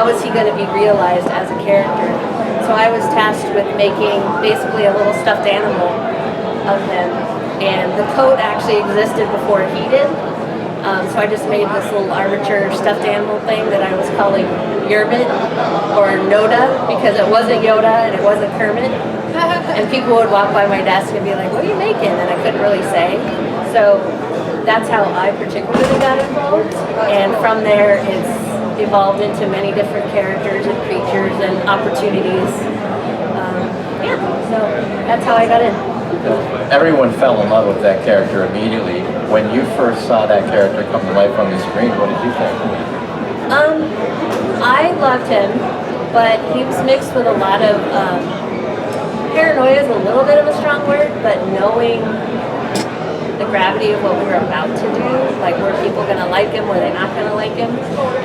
was he going to be realized as a character? So I was tasked with making basically a little stuffed animal of him, and the coat actually existed before he did. So I just made this little armature stuffed animal thing that I was calling Yerbit or Noda, because it wasn't Yoda and it wasn't Kermit. And people would walk by my desk and be like, "What are you making?" And I couldn't really say. So that's how I particularly got involved. And from there, it's evolved into many different characters and creatures and opportunities. So that's how I got in. Everyone fell in love with that character immediately. When you first saw that character come to life on the screen, what did you think? I loved him, but he was mixed with a lot of paranoia is a little bit of a strong word, but knowing the gravity of what we were about to do, like were people going to like him, were they not going to like him,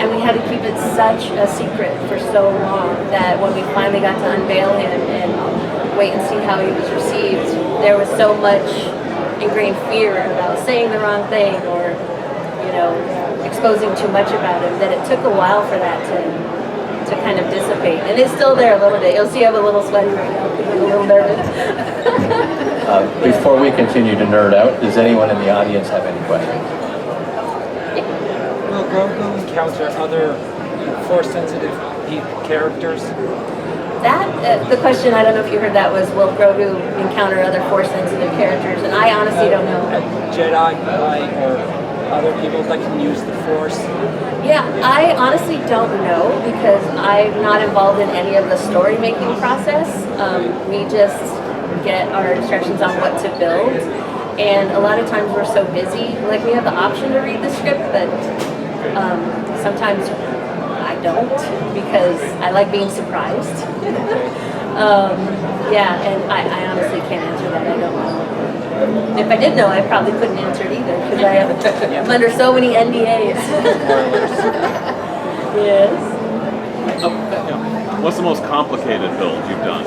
and we had to keep it such a secret for so long that when we finally got to unveil him and wait and see how he was received, there was so much ingrained fear about saying the wrong thing or, exposing too much about him that it took a while for that to kind of dissipate. And it's still there a little bit. You'll see I'm a little sweaty right now because I'm a little nervous. Before we continue to nerd out, does anyone in the audience have any questions? Will Grogu encounter other Force-sensitive characters? The question, I don't know if you heard that, was will Grogu encounter other Force-sensitive characters? And I honestly don't know. Jedi, or other people that can use the Force? Yeah, I honestly don't know because I'm not involved in any of the story making process. We just get our instructions on what to build. And a lot of times we're so busy, like we have the option to read the script, but sometimes I don't because I like being surprised. And I honestly can't answer that. I don't know. If I did know, I probably couldn't answer it either because I'm under so many NDAs. Yes. What's the most complicated build you've done?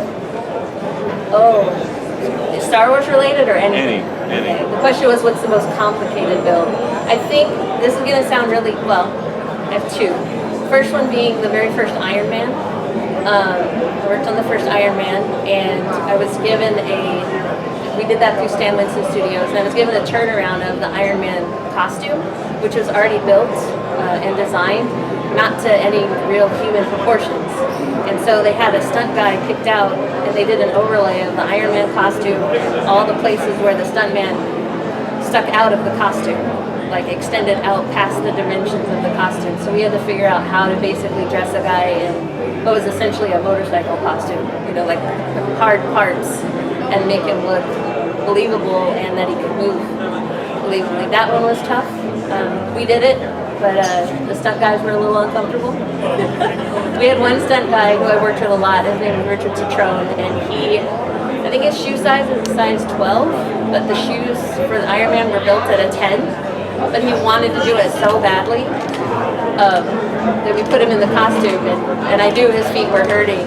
Oh, Star Wars related or anything? Any. Okay. The question was, what's the most complicated build? I think this is going to sound really, well, I have two. First one being the very first Iron Man. I worked on the first Iron Man, and I was given we did that through Stan Winston Studios, and I was given a turnaround of the Iron Man costume, which was already built and designed, not to any real human proportions. And so they had a stunt guy picked out, and they did an overlay of the Iron Man costume, all the places where the stuntman stuck out of the costume, like extended out past the dimensions of the costume. So we had to figure out how to basically dress a guy in what was essentially a motorcycle costume, like hard parts, and make him look believable and that he could move believably. That one was tough. We did it, but the stunt guys were a little uncomfortable. We had one stunt guy who I worked with a lot. His name was Richard Citrone, and I think his shoe size is a size 12, but the shoes for the Iron Man were built at a 10. But he wanted to do it so badly that we put him in the costume, and I knew his feet were hurting.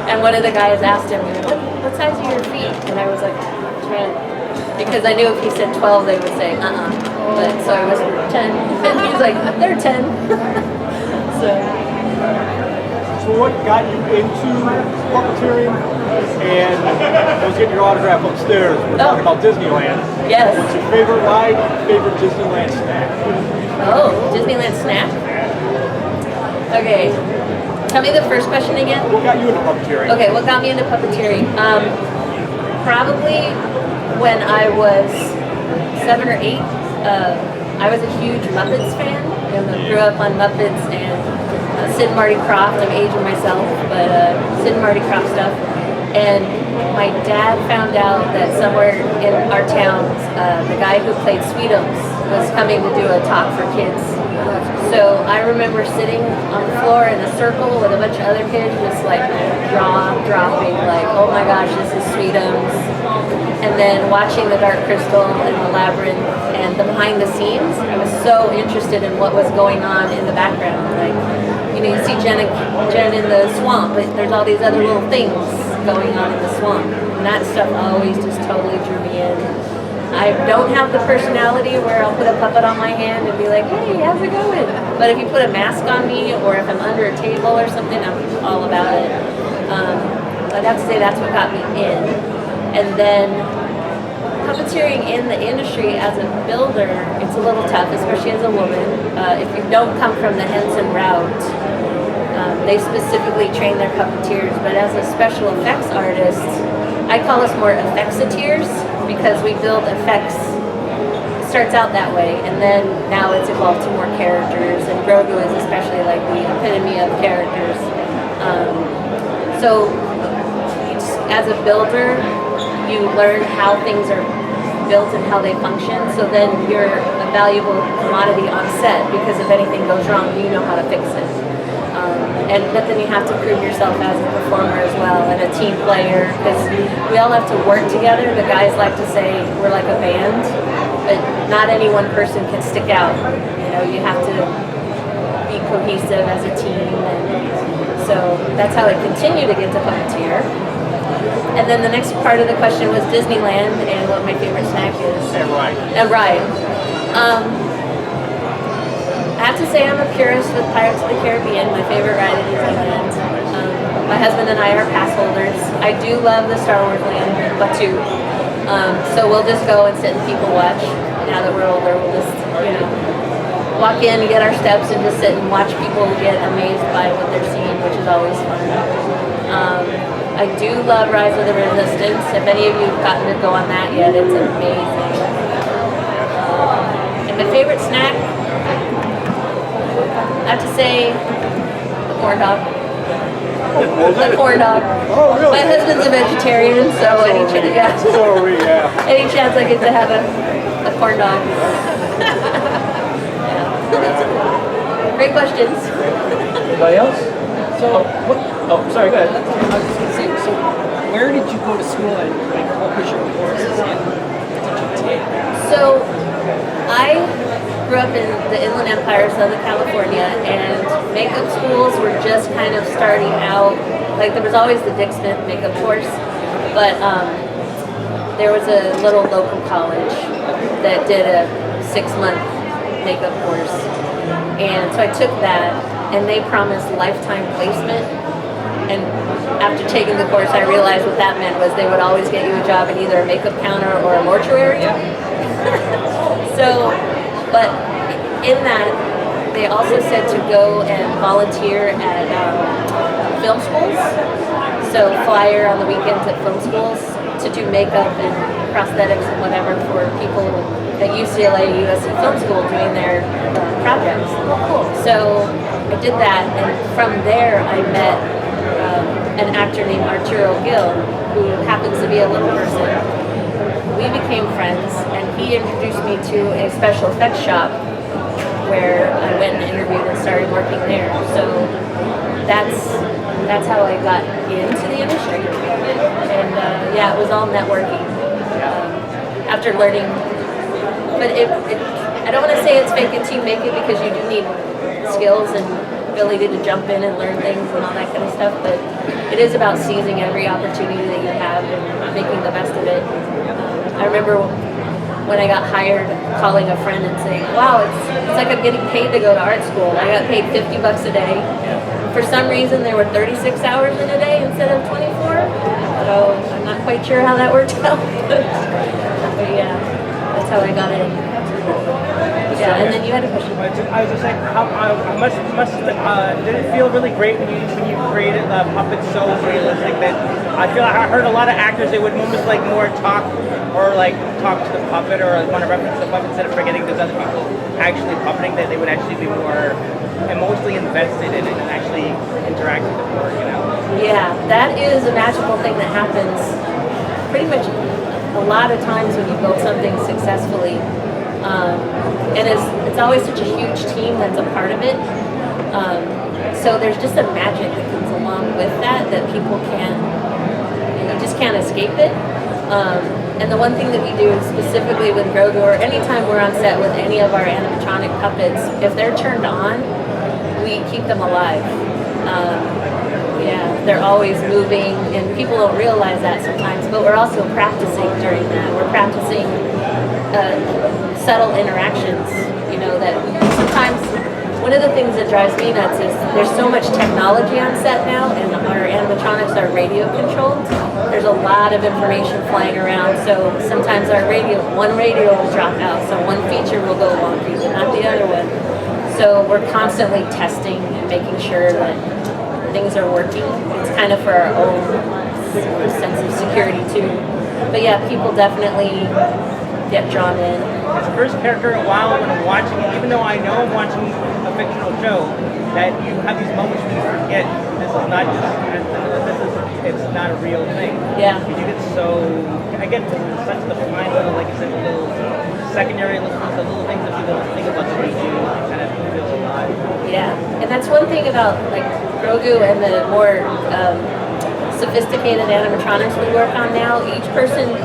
And one of the guys asked him, what size are your feet? And I was like, 10. Because I knew if he said 12, they would say, But so I was 10. And he's like, they're 10. So what got you into puppeteering? And I was getting your autograph upstairs. We're talking about Disneyland. Yes. What's your favorite ride? Favorite Disneyland snack? Oh, Disneyland snack? Okay. Tell me the first question again. What got you into puppeteering? Okay, what got me into puppeteering? Probably when I was 7 or 8. I was a huge Muppets fan. I grew up on Muppets and Sid and Marty Krofft. I'm aging myself, but Sid and Marty Krofft stuff. And my dad found out that somewhere in our town, the guy who played Sweetums was coming to do a talk for kids. So I remember sitting on the floor in a circle with a bunch of other kids, just like jaw dropping, like, oh my gosh, this is Sweetums. And then watching the Dark Crystal and the Labyrinth and the behind the scenes, I was so interested in what was going on in the background. Like, you see Jen in the swamp, but there's all these other little things going on in the swamp. And that stuff always just totally drew me in. I don't have the personality where I'll put a puppet on my hand and be like, hey, how's it going? But if you put a mask on me, or if I'm under a table or something, I'm all about it. I'd have to say that's what got me in. And then puppeteering in the industry as a builder, it's a little tough, especially as a woman. If you don't come from the Henson route, they specifically train their puppeteers, but as a special effects artist, I call us more effectseteers because we build effects. It starts out that way, and then now it's evolved to more characters, and Grogu is especially like the epitome of characters. So as a builder, you learn how things are built and how they function, so then you're a valuable commodity on set because if anything goes wrong, you know how to fix it. But then you have to prove yourself as a performer as well, and a team player, because we all have to work together. The guys like to say we're like a band, but not any one person can stick out. You know, you have to be cohesive as a team, and so that's how I continue to get to puppeteer. And then the next part of the question was Disneyland and what my favorite snack is. And ride. I have to say I'm a purist with Pirates of the Caribbean, my favorite ride at Disneyland. My husband and I are pass holders. I do love the Star Wars land, but too. So we'll just go and sit and people watch. Now that we're older, we'll just, walk in and get our steps and just sit and watch people get amazed by what they're seeing, which is always fun. I do love Rise of the Resistance. If any of you have gotten to go on that yet, it's amazing. And my favorite snack, I have to say, the corn dog. The corn dog. Oh, really? My husband's a vegetarian, so any chance, So are we, yeah. any chance I get to have a corn dog. Yeah. Great questions. Anybody else? So, Sorry, go ahead. I was just gonna say, so where did you go to school and like what was your courses in? So I grew up in the Inland Empire, Southern California, and makeup schools were just kind of starting out. Like there was always the Dick Smith makeup course, but there was a little local college that did a 6-month makeup course. And so I took that, and they promised lifetime placement. And after taking the course, I realized what that meant was they would always get you a job in either a makeup counter or a mortuary. Yeah. So, but in that, they also said to go and volunteer at film schools. So flyer on the weekends at film schools to do makeup and prosthetics and whatever for people at UCLA, USC Film School doing their projects. So I did that, and from there I met an actor named Arturo Gil, who happens to be a little person. We became friends, and he introduced me to a special effects shop where I went and interviewed and started working there. So that's how I got into the industry. And it was all networking. After learning, but I don't want to say it's fake it till you make it, because you do need skills and ability to jump in and learn things and all that kind of stuff, but it is about seizing every opportunity that you have and making the best of it. I remember when I got hired, calling a friend and saying, wow, it's like I'm getting paid to go to art school. I got paid $50 a day. For some reason, there were 36 hours in a day instead of 24. So I'm not quite sure how that worked out. But yeah, that's how I got in. Yeah, and then you had a question. I was just saying, did it feel really great when you created the puppet so realistic that I feel like I heard a lot of actors, they would almost like more talk to the puppet or want to reference the puppet instead of forgetting there's other people actually puppeting, that they would actually be more emotionally invested in it and actually interact with the work, Yeah, that is a magical thing that happens pretty much a lot of times when you build something successfully. And it's always such a huge team that's a part of it. So there's just a magic that comes along with that people you just can't escape it. And the one thing that we do specifically with Grogu, or anytime we're on set with any of our animatronic puppets, if they're turned on, we keep them alive. They're always moving, and people don't realize that sometimes, but we're also practicing during that. We're practicing subtle interactions, you know, that sometimes one of the things that drives me nuts is there's so much technology on set now, and our animatronics are radio controlled. There's a lot of information flying around, so sometimes one radio will drop out, so one feature will go wonky, but not the other one. So we're constantly testing and making sure that things are working. It's kind of for our own sense of security too. But yeah, people definitely get drawn in. It's the first character in a while when I'm watching it, even though I know I'm watching a fictional show, that you have these moments when you forget this is not just it's not a real thing. Yeah. You get so I get such the fine little, like I said, little secondary little things that people don't think about that we do kind of feel alive. Yeah, and that's one thing about like Grogu and the more sophisticated animatronics we work on now. Each person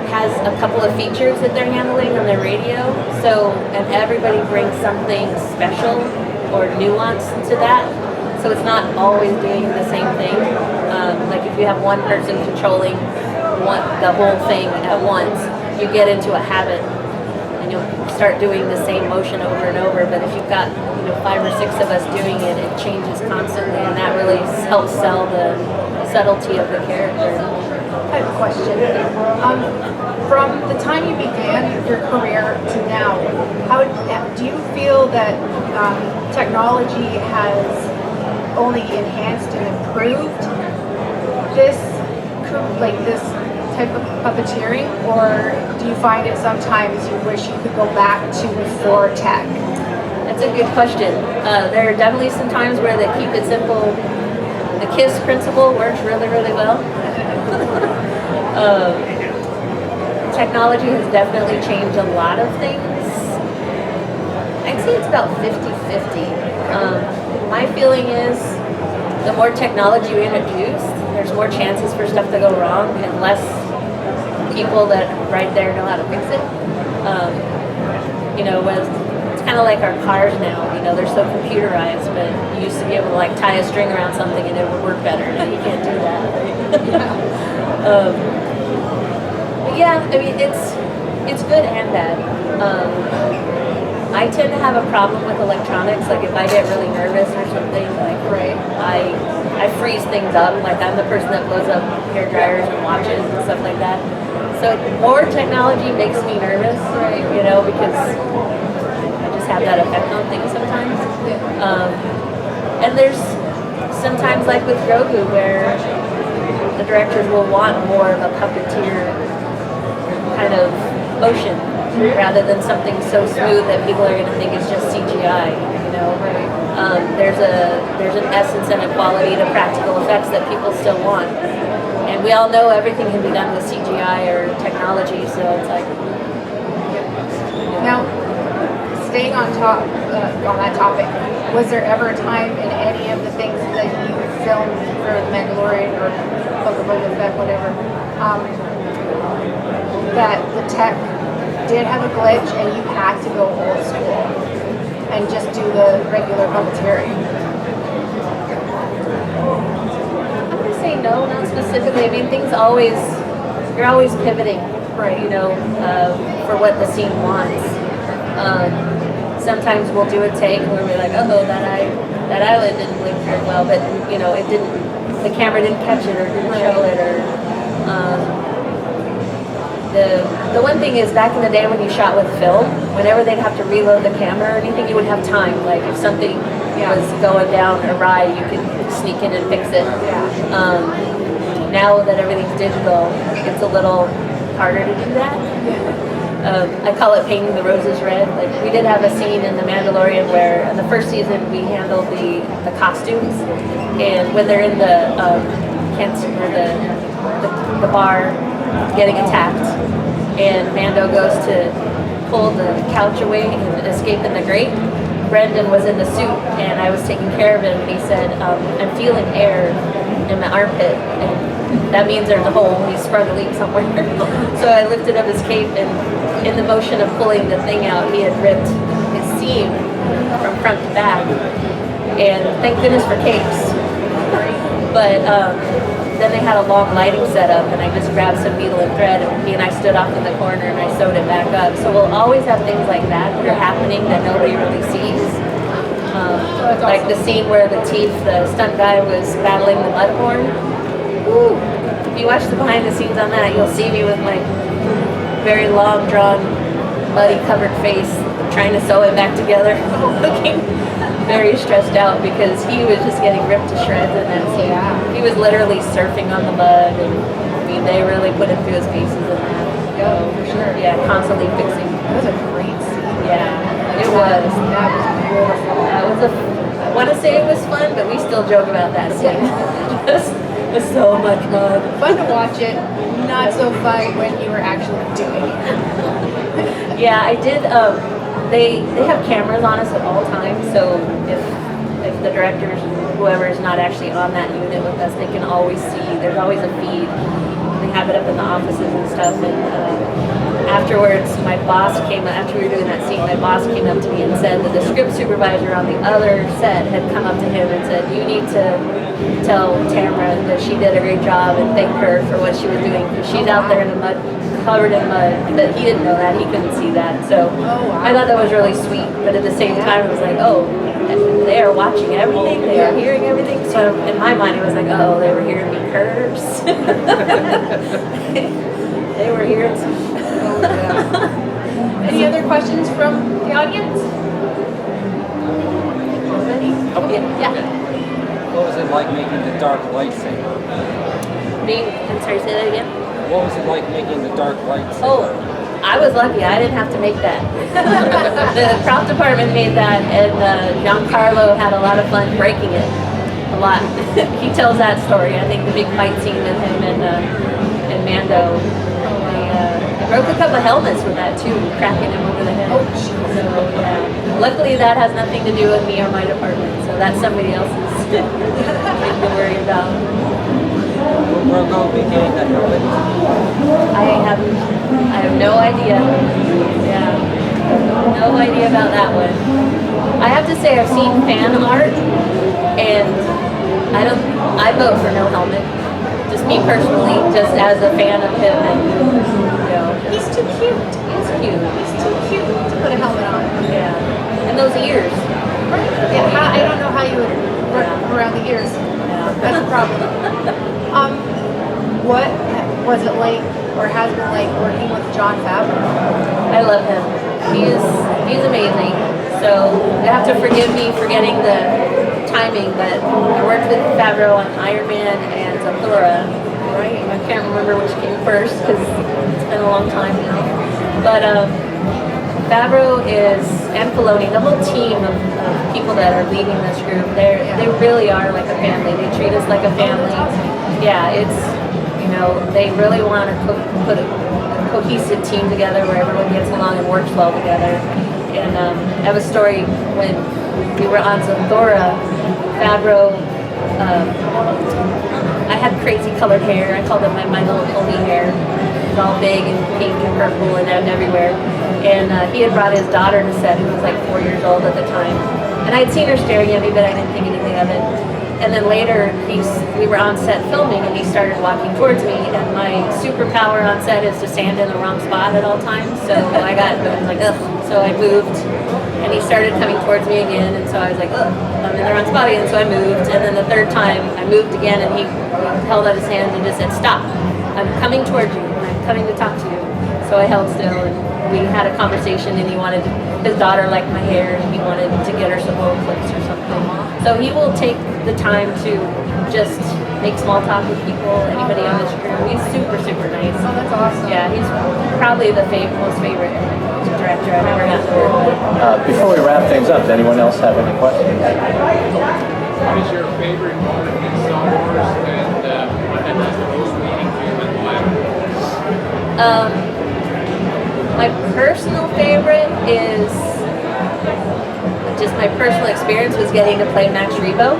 has a couple of features that they're handling on their radio, so and everybody brings something special or nuance to that. So it's not always doing the same thing. Like if you have one person controlling the whole thing at once, you get into a habit and you'll start doing the same motion over and over. But if you've got 5 or 6 of us doing it, it changes constantly, and that really helps sell the subtlety of the character. I have a question. From the time you began your career to now, how do you feel that technology has only enhanced and improved this type of puppeteering, or do you find it sometimes you wish you could go back to before tech? That's a good question. There are definitely some times where they keep it simple. The KISS principle works really, really well. Technology has definitely changed a lot of things. I'd say it's about 50-50. My feeling is the more technology you introduce, there's more chances for stuff to go wrong and less people that right there know how to fix it. It's kind of like our cars now. They're so computerized, but you used to be able to like tie a string around something and it would work better. And you can't do that. Yeah, I mean it's good and bad. I tend to have a problem with electronics. Like if I get really nervous or something, like I freeze things up. Like I'm the person that blows up hair dryers and watches and stuff like that. So more technology makes me nervous, right? Because I just have that effect on things sometimes. And there's sometimes like with Grogu where the directors will want more of a puppeteer kind of motion rather than something so smooth that people are going to think it's just CGI. There's an essence and a quality to practical effects that people still want, and we all know everything can be done with CGI or technology. So it's like now, staying on that topic, was there ever a time in any of the things that you filmed for The Mandalorian or Book of Boba Fett, whatever, that the tech did have a glitch and you had to go old school and just do the regular puppeteering? I'm going to say no, not specifically. I mean, you're always pivoting, right? For what the scene wants. Sometimes we'll do a take where we're like, that island didn't look very well, but it didn't. The camera didn't catch it or didn't show it, or. The one thing is, back in the day when you shot with film, whenever they'd have to reload the camera or anything, you would have time. Like if something was going down awry, you could sneak in and fix it. Now that everything's digital, it's a little harder to do that. I call it painting the roses red. Like we did have a scene in The Mandalorian where in the first season we handled the costumes, and when they're in the the bar getting attacked, and Mando goes to pull the couch away and escape in the grate. Brendan was in the suit, and I was taking care of him, and he said, I'm feeling air in my armpit, and that means there's a hole. He sprung a leak somewhere. So I lifted up his cape, and in the motion of pulling the thing out, he had ripped his seam from front to back, and thank goodness for capes. But then they had a long lighting setup, and I just grabbed some needle and thread, and he and I stood off in the corner, and I sewed it back up. So we'll always have things like that that are happening that nobody really sees. Like the scene where the stunt guy was battling the mudhorn. Woo! If you watch the behind the scenes on that, you'll see me with my very long, drawn, muddy covered face, trying to sew it back together, looking very stressed out because he was just getting ripped to shreds in that scene. He was literally surfing on the mud, and I mean, they really put him through his paces in that. Yeah, for sure. Yeah, constantly fixing. That was a great scene. Yeah, it was. That was beautiful. That was I want to say it was fun, but we still joke about that scene. It was so much fun. Fun to watch it, not so fun when you were actually doing it. Yeah, I did. They have cameras on us at all times, so if the directors, whoever is not actually on that unit with us, they can always see. There's always a feed. They have it up in the offices and stuff. And afterwards, my boss came. After we were doing that scene, my boss came up to me and said that the script supervisor on the other set had come up to him and said, "You need to tell Tamara that she did a great job and thank her for what she was doing, because she's out there in the mud, covered in mud." But he didn't know that. He couldn't see that. So I thought that was really sweet. But at the same time, it was like, oh, they are watching everything. They are hearing everything. So in my mind, it was like, oh, they were hearing me curse. They were hearing some. Any other questions from the audience? Yeah. What was it like making the dark lightsaber? I'm sorry, say that again? What was it like making the dark lightsaber? Oh, I was lucky. I didn't have to make that. The prop department made that, and Giancarlo had a lot of fun breaking it. A lot. He tells that story. I think the big fight scene with him and Mando. They broke a couple of helmets with that too, cracking him over the head. Oh, jeez. So, yeah. Luckily, that has nothing to do with me or my department, so that's somebody else's thing to worry about. Where will be getting that helmet? I have no idea. Yeah, no idea about that one. I have to say I've seen fan art, and I vote for no helmet. Just me personally, just as a fan of him, and He's too cute. he's cute. He's too cute to put a helmet on. Yeah, and those ears. Yeah, I don't know how you would work around the ears. That's a problem. What was it like, or has been like, working with Jon Favreau? I love him. He's amazing. So you have to forgive me for getting the timing, but I worked with Favreau on Iron Man and Zathura. Right? I can't remember which came first because it's been a long time now. But Favreau and Filoni, the whole team of people that are leading this group, they really are like a family. They treat us like a family. Yeah, they really want to put a cohesive team together where everyone gets along and works well together. And I have a story when we were on Zathura, Favreau. I had crazy colored hair. I called it my little pony hair. It was all big and pink and purple and everywhere. And he had brought his daughter to set, who was like 4 years old at the time. And I'd seen her staring at me, but I didn't think anything of it. And then later, we were on set filming, and he started walking towards me. And my superpower on set is to stand in the wrong spot at all times. So I was like, ugh. So I moved, and he started coming towards me again. And so I was like, ugh, I'm in the wrong spot again. So I moved. And then the third time, I moved again, and he held out his hand and just said, "Stop. I'm coming towards you. I'm coming to talk to you." So I held still, and we had a conversation, and his daughter liked my hair, and he wanted to get her some old clips or something. So he will take the time to just make small talk with people, anybody on this crew. He's super, super nice. Oh, that's awesome. Yeah, he's probably the most favorite director I've ever had to work with. Before we wrap things up, does anyone else have any questions? What is your favorite moment in Star Wars, and what has the most meaning to you and why? My personal favorite is just my personal experience was getting to play Max Rebo,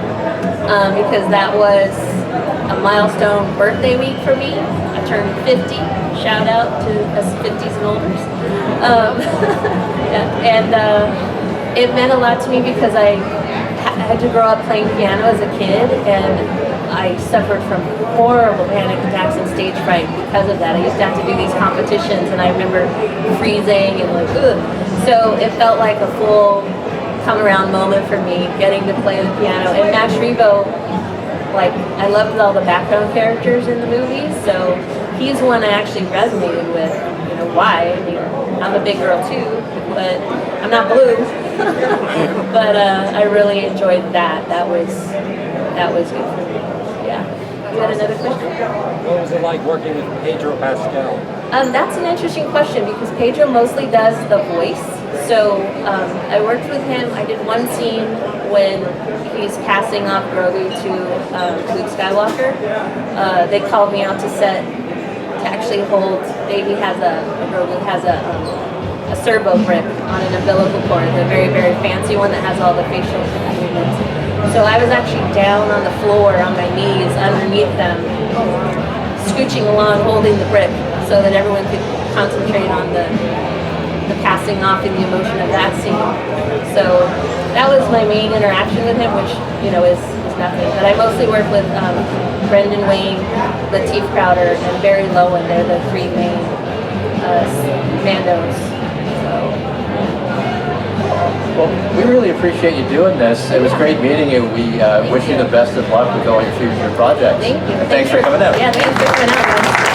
because that was a milestone birthday week for me. I turned 50. Shout out to us 50s and olders. And it meant a lot to me because I had to grow up playing piano as a kid, and I suffered from horrible panic attacks and stage fright because of that. I used to have to do these competitions, and I remember freezing and like, ugh. So it felt like a full come around moment for me, getting to play the piano. And Max Rebo, like, I loved all the background characters in the movie, so he's one I actually resonated with. You know why? I mean, I'm a big girl too, but I'm not blue. But I really enjoyed that. That was good for me. Yeah. You had another question? What was it like working with Pedro Pascal? That's an interesting question because Pedro mostly does the voice. So I worked with him. I did one scene when he's passing off Grogu to Luke Skywalker. They called me out to set to actually hold. Grogu has a servo grip on an umbilical cord, the very, very fancy one that has all the facial movements. So I was actually down on the floor on my knees underneath them, scooching along, holding the brick so that everyone could concentrate on the passing off and the emotion of that scene. So that was my main interaction with him, which, you know, is nothing. But I mostly work with Brendan Wayne, Lateef Crowder, and Barry Lowen. They're the three main Mandos. Well, we really appreciate you doing this. It was great meeting you. We wish you the best of luck with all your future projects. Thank you. And thanks for coming out. Yeah, thanks for coming out, guys.